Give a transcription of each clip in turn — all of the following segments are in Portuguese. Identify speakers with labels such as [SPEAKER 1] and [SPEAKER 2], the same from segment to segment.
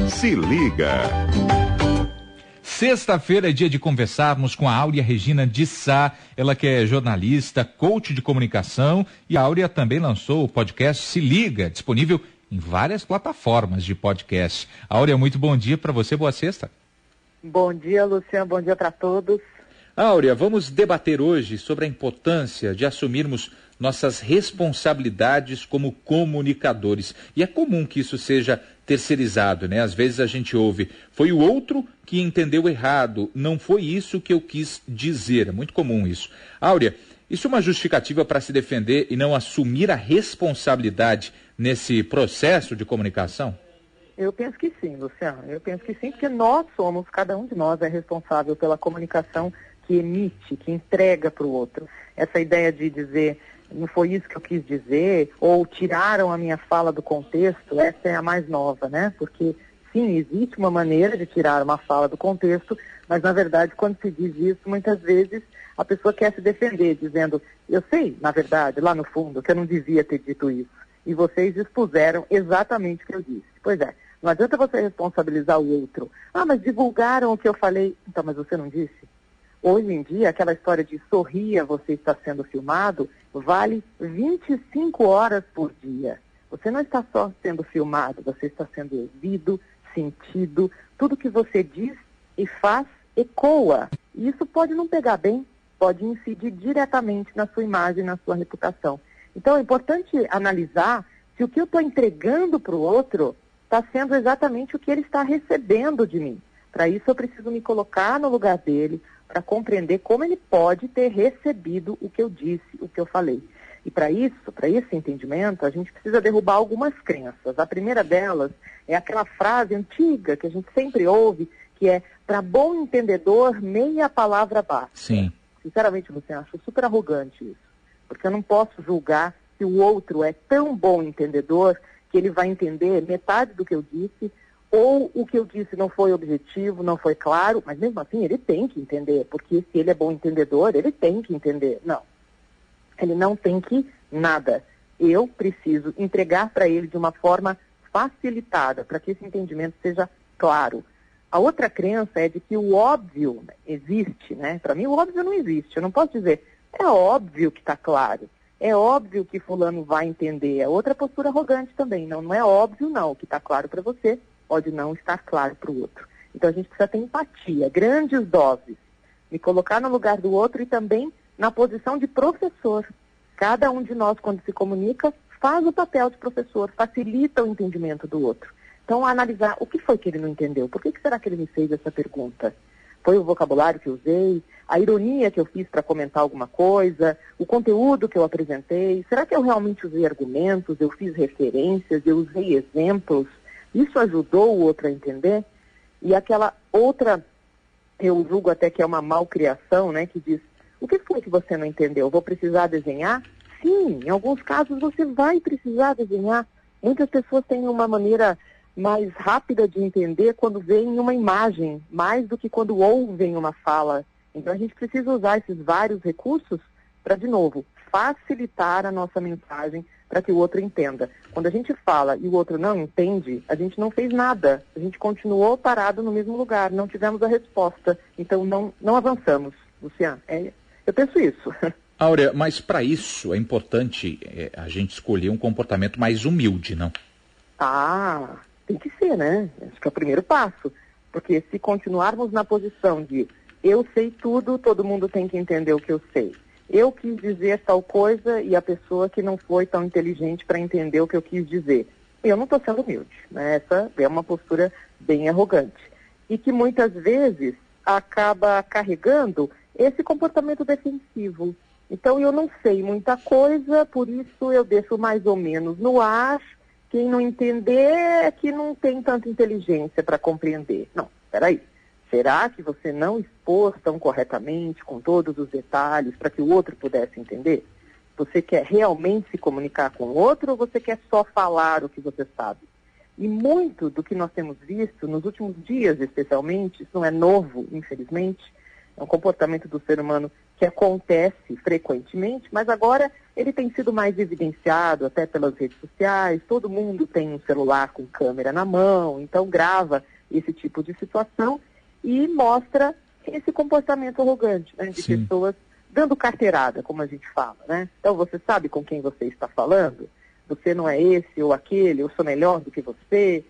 [SPEAKER 1] Se liga.
[SPEAKER 2] Sexta-feira é dia de conversarmos com a Áurea Regina de Sá, ela que é jornalista, coach de comunicação, e a Áurea também lançou o podcast Se Liga, disponível em várias plataformas de podcast. Áurea, muito bom dia para você, boa sexta.
[SPEAKER 3] Bom dia, Luciano, bom dia para todos.
[SPEAKER 2] Áurea, vamos debater hoje sobre a importância de assumirmos nossas responsabilidades como comunicadores. E é comum que isso seja terceirizado, né? Às vezes a gente ouve, foi o outro que entendeu errado, não foi isso que eu quis dizer. É muito comum isso. Áurea, isso é uma justificativa para se defender e não assumir a responsabilidade nesse processo de comunicação?
[SPEAKER 3] Eu penso que sim, Luciano. Eu penso que sim, porque cada um de nós é responsável pela comunicação que emite, que entrega para o outro. Essa ideia de dizer, não foi isso que eu quis dizer, ou tiraram a minha fala do contexto, essa é a mais nova, né? Porque, sim, existe uma maneira de tirar uma fala do contexto, mas, na verdade, quando se diz isso, muitas vezes a pessoa quer se defender, dizendo, eu sei, na verdade, lá no fundo, que eu não devia ter dito isso. E vocês expuseram exatamente o que eu disse. Pois é, não adianta você responsabilizar o outro. Ah, mas divulgaram o que eu falei. Então, mas você não disse? Hoje em dia, aquela história de sorria, você está sendo filmado, vale 25 horas por dia. Você não está só sendo filmado, você está sendo ouvido, sentido. Tudo que você diz e faz ecoa. E isso pode não pegar bem, pode incidir diretamente na sua imagem, na sua reputação. Então é importante analisar se o que eu estou entregando para o outro está sendo exatamente o que ele está recebendo de mim. Para isso eu preciso me colocar no lugar dele, para compreender como ele pode ter recebido o que eu disse, o que eu falei. E para esse entendimento, a gente precisa derrubar algumas crenças. A primeira delas é aquela frase antiga que a gente sempre ouve, que é, para bom entendedor, meia palavra basta.
[SPEAKER 2] Sim.
[SPEAKER 3] Sinceramente, Luciano, acho super arrogante isso. Porque eu não posso julgar se o outro é tão bom entendedor que ele vai entender metade do que eu disse, ou o que eu disse não foi objetivo, não foi claro, mas mesmo assim ele tem que entender, porque se ele é bom entendedor, ele tem que entender. Não, ele não tem que nada. Eu preciso entregar para ele de uma forma facilitada, para que esse entendimento seja claro. A outra crença é de que o óbvio existe, né? Para mim o óbvio não existe. Eu não posso dizer, é óbvio que está claro. É óbvio que fulano vai entender. É outra postura arrogante também. Não é óbvio não. O que está claro para você pode não estar claro para o outro. Então a gente precisa ter empatia, grandes doses. Me colocar no lugar do outro e também na posição de professor. Cada um de nós, quando se comunica, faz o papel de professor, facilita o entendimento do outro. Então, analisar o que foi que ele não entendeu. Por que será que ele me fez essa pergunta? Foi o vocabulário que eu usei? A ironia que eu fiz para comentar alguma coisa? O conteúdo que eu apresentei? Será que eu realmente usei argumentos? Eu fiz referências? Eu usei exemplos? Isso ajudou o outro a entender? E aquela outra, eu julgo até que é uma malcriação, né? Que diz, o que foi que você não entendeu? Vou precisar desenhar? Sim, em alguns casos você vai precisar desenhar. Muitas pessoas têm uma maneira mais rápida de entender quando veem uma imagem, mais do que quando ouvem uma fala. Então a gente precisa usar esses vários recursos para, de novo, facilitar a nossa mensagem para que o outro entenda. Quando a gente fala e o outro não entende, a gente não fez nada. A gente continuou parado no mesmo lugar, não tivemos a resposta. Então não avançamos, Luciano. Eu penso isso.
[SPEAKER 2] Áurea, mas para isso é importante a gente escolher um comportamento mais humilde, não?
[SPEAKER 3] Ah, tem que ser, né? Acho que é o primeiro passo. Porque se continuarmos na posição de eu sei tudo, todo mundo tem que entender o que eu sei. Eu quis dizer tal coisa e a pessoa que não foi tão inteligente para entender o que eu quis dizer. Eu não estou sendo humilde, né? Essa é uma postura bem arrogante. E que muitas vezes acaba carregando esse comportamento defensivo. Então eu não sei muita coisa, por isso eu deixo mais ou menos no ar. Quem não entender é que não tem tanta inteligência para compreender. Não, espera aí. Será que você não expôs tão corretamente, com todos os detalhes, para que o outro pudesse entender? Você quer realmente se comunicar com o outro ou você quer só falar o que você sabe? E muito do que nós temos visto, nos últimos dias especialmente, isso não é novo, infelizmente, é um comportamento do ser humano que acontece frequentemente, mas agora ele tem sido mais evidenciado até pelas redes sociais. Todo mundo tem um celular com câmera na mão, então grava esse tipo de situação e mostra esse comportamento arrogante, né, de
[SPEAKER 2] Sim.
[SPEAKER 3] pessoas dando carteirada, como a gente fala, né? Então você sabe com quem você está falando? Você não é esse ou aquele, eu sou melhor do que você.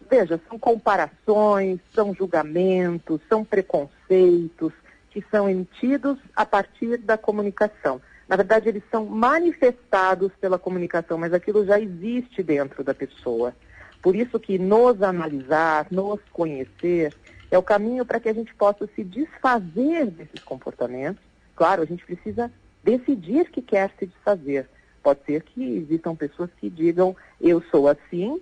[SPEAKER 3] Veja, são comparações, são julgamentos, são preconceitos que são emitidos a partir da comunicação. Na verdade, eles são manifestados pela comunicação, mas aquilo já existe dentro da pessoa. Por isso que nos analisar, nos conhecer, é o caminho para que a gente possa se desfazer desses comportamentos. Claro, a gente precisa decidir que quer se desfazer. Pode ser que existam pessoas que digam, eu sou assim,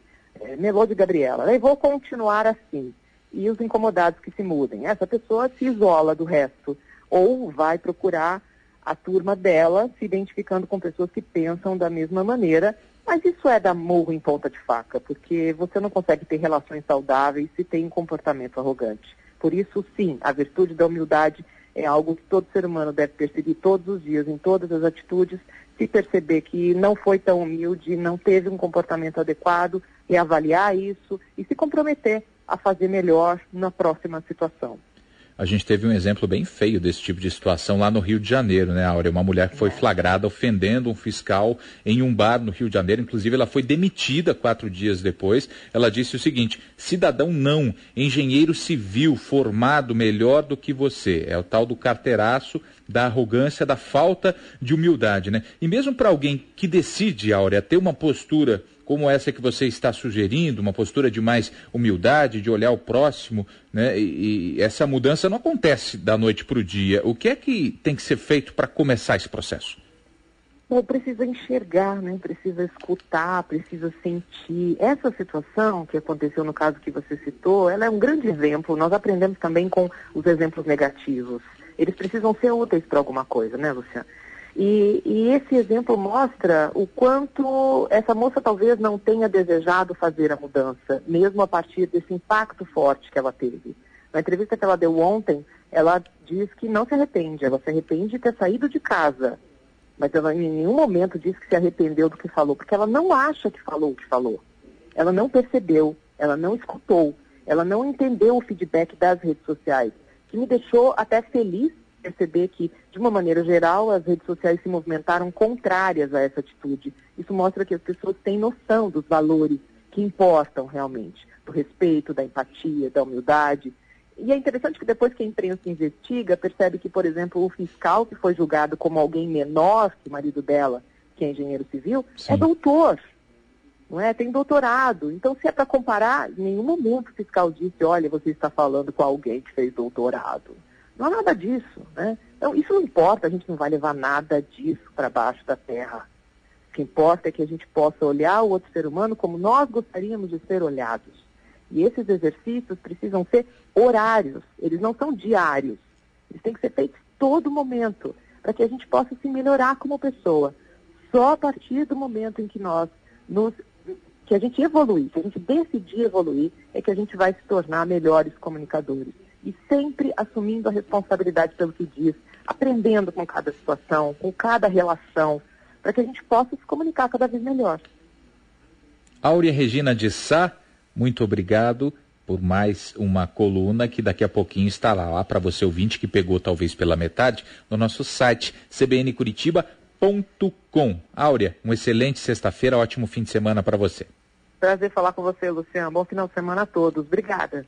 [SPEAKER 3] Melô de Gabriela, e vou continuar assim. E os incomodados que se mudem. Essa pessoa se isola do resto, ou vai procurar a turma dela, se identificando com pessoas que pensam da mesma maneira, mas isso é dar murro em ponta de faca, porque você não consegue ter relações saudáveis se tem um comportamento arrogante. Por isso, sim, a virtude da humildade é algo que todo ser humano deve perseguir todos os dias, em todas as atitudes. Se perceber que não foi tão humilde, não teve um comportamento adequado, reavaliar isso e se comprometer a fazer melhor na próxima situação.
[SPEAKER 2] A gente teve um exemplo bem feio desse tipo de situação lá no Rio de Janeiro, né, Áurea? Uma mulher que foi flagrada ofendendo um fiscal em um bar no Rio de Janeiro. Inclusive, ela foi demitida 4 dias depois. Ela disse o seguinte: cidadão não, engenheiro civil formado melhor do que você. É o tal do carteiraço, da arrogância, da falta de humildade, né? E mesmo para alguém que decide, Áurea, ter uma postura como essa que você está sugerindo, uma postura de mais humildade, de olhar o próximo, né? E essa mudança não acontece da noite para o dia. O que é que tem que ser feito para começar esse processo?
[SPEAKER 3] Bom, precisa enxergar, né? Precisa escutar, precisa sentir. Essa situação que aconteceu no caso que você citou, ela é um grande exemplo. Nós aprendemos também com os exemplos negativos. Eles precisam ser úteis para alguma coisa, né, Luciana? E esse exemplo mostra o quanto essa moça talvez não tenha desejado fazer a mudança, mesmo a partir desse impacto forte que ela teve. Na entrevista que ela deu ontem, ela diz que não se arrepende, ela se arrepende de ter saído de casa, mas ela em nenhum momento diz que se arrependeu do que falou, porque ela não acha que falou o que falou. Ela não percebeu, ela não escutou, ela não entendeu o feedback das redes sociais, que me deixou até feliz perceber que, de uma maneira geral, as redes sociais se movimentaram contrárias a essa atitude. Isso mostra que as pessoas têm noção dos valores que importam realmente, do respeito, da empatia, da humildade. E é interessante que depois que a imprensa investiga, percebe que, por exemplo, o fiscal que foi julgado como alguém menor que o marido dela, que é engenheiro civil,
[SPEAKER 2] Sim.
[SPEAKER 3] é doutor, não é? Tem doutorado. Então, se é para comparar, em nenhum momento o fiscal disse, olha, você está falando com alguém que fez doutorado. Não há nada disso, né? Então, isso não importa, a gente não vai levar nada disso para baixo da terra. O que importa é que a gente possa olhar o outro ser humano como nós gostaríamos de ser olhados. E esses exercícios precisam ser horários, eles não são diários. Eles têm que ser feitos todo momento, para que a gente possa se melhorar como pessoa. Só a partir do momento em que que a gente evoluir, que a gente decidir evoluir, é que a gente vai se tornar melhores comunicadores. E sempre assumindo a responsabilidade pelo que diz, aprendendo com cada situação, com cada relação, para que a gente possa se comunicar cada vez melhor.
[SPEAKER 2] Áurea Regina de Sá, muito obrigado por mais uma coluna que daqui a pouquinho estará lá para você ouvinte que pegou talvez pela metade no nosso site cbncuritiba.com. Áurea, uma excelente sexta-feira, ótimo fim de semana para você.
[SPEAKER 3] Prazer falar com você, Luciano. Bom final de semana a todos. Obrigada.